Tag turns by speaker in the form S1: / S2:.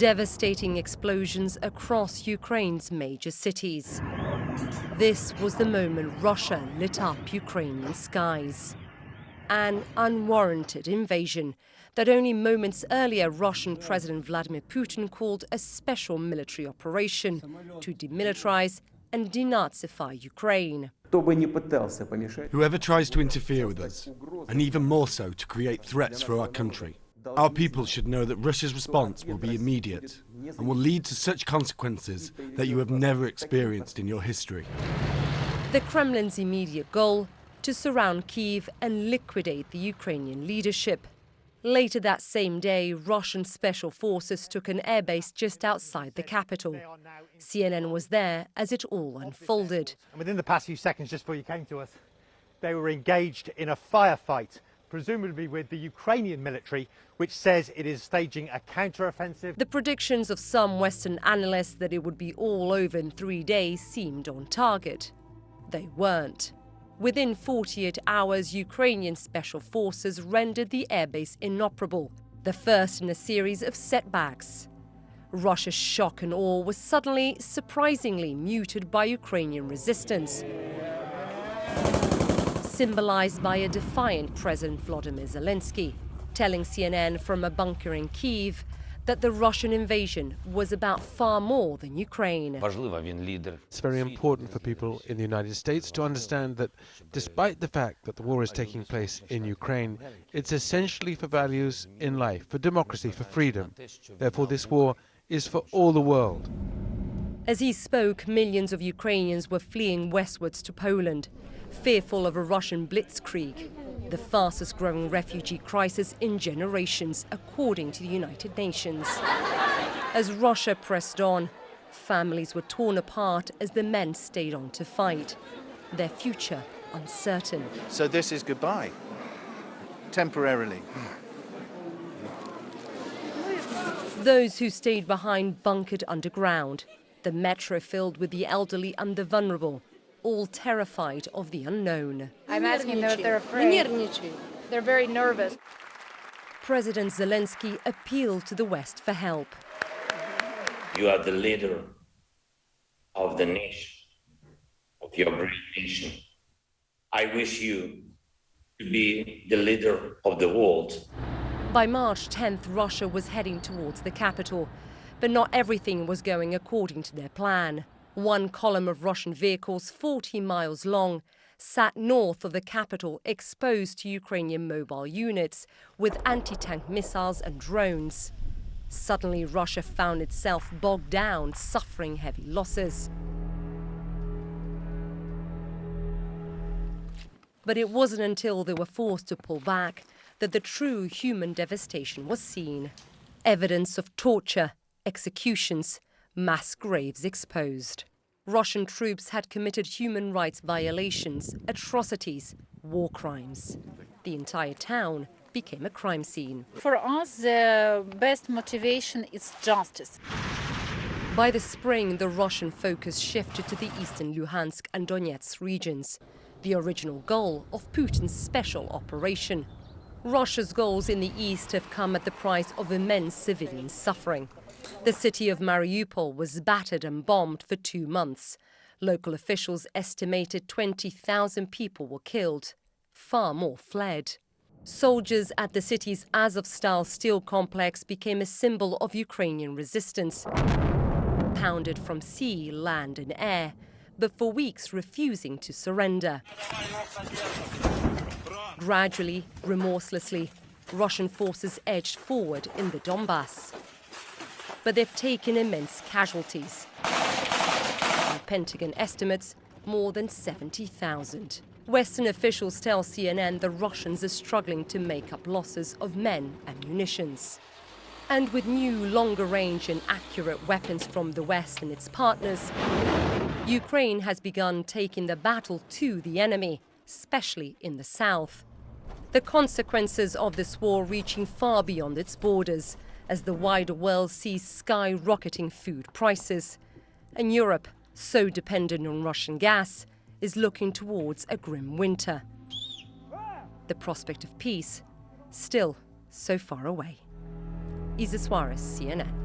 S1: devastating explosions across Ukraine's major cities. This was the moment Russia lit up Ukrainian skies. An unwarranted invasion that only moments earlier Russian President Vladimir Putin called a special military operation to demilitarize and denazify Ukraine.
S2: Whoever tries to interfere with us, and even more so to create threats for our country, our people should know that Russia's response will be immediate and will lead to such consequences that you have never experienced in your history.
S1: The Kremlin's immediate goal: to surround Kyiv and liquidate the Ukrainian leadership. Later that same day, Russian special forces took an airbase just outside the capital. CNN was there as it all unfolded.
S3: And within the past few seconds, just before you came to us, they were engaged in a firefight, presumably with the Ukrainian military, which says it is staging a counter-offensive.
S1: The predictions of some Western analysts that it would be all over in 3 days seemed on target. They weren't. Within 48 hours, Ukrainian special forces rendered the airbase inoperable, the first in a series of setbacks. Russia's shock and awe was suddenly, surprisingly muted by Ukrainian resistance, symbolized by a defiant President Volodymyr Zelensky, telling CNN from a bunker in Kyiv that the Russian invasion was about far more than Ukraine.
S4: It's very important for people in the United States to understand that despite the fact that the war is taking place in Ukraine, it's essentially for values in life, for democracy, for freedom. Therefore, this war is for all the world.
S1: As he spoke, millions of Ukrainians were fleeing westwards to Poland, fearful of a Russian blitzkrieg, the fastest growing refugee crisis in generations, according to the United Nations. As Russia pressed on, families were torn apart as the men stayed on to fight, their future uncertain.
S5: So this is goodbye, temporarily.
S1: Those who stayed behind bunkered underground, the metro filled with the elderly and the vulnerable, all terrified of the unknown.
S6: I'm asking them if they're afraid. They're very nervous.
S1: President Zelensky appealed to the West for help.
S7: You are the leader of the nation, of your great nation. I wish you to be the leader of the world.
S1: By March 10th, Russia was heading towards the capital, but not everything was going according to their plan. One column of Russian vehicles, 40 miles long, sat north of the capital, exposed to Ukrainian mobile units with anti-tank missiles and drones. Suddenly, Russia found itself bogged down, suffering heavy losses. But it wasn't until they were forced to pull back that the true human devastation was seen. Evidence of torture, executions, mass graves exposed. Russian troops had committed human rights violations, atrocities, war crimes. The entire town became a crime scene.
S6: For us, the best motivation is justice.
S1: By the spring, the Russian focus shifted to the eastern Luhansk and Donetsk regions, the original goal of Putin's special operation. Russia's goals in the east have come at the price of immense civilian suffering. The city of Mariupol was battered and bombed for 2 months. Local officials estimated 20,000 people were killed. Far more fled. Soldiers at the city's Azovstal steel complex became a symbol of Ukrainian resistance, pounded from sea, land and air, but for weeks refusing to surrender. Gradually, remorselessly, Russian forces edged forward in the Donbass. But they've taken immense casualties. By Pentagon estimates, more than 70,000. Western officials tell CNN the Russians are struggling to make up losses of men and munitions. And with new, longer range and accurate weapons from the West and its partners, Ukraine has begun taking the battle to the enemy, especially in the south. The consequences of this war reaching far beyond its borders, as the wider world sees skyrocketing food prices. And Europe, so dependent on Russian gas, is looking towards a grim winter. The prospect of peace, still so far away. Isa Suarez, CNN.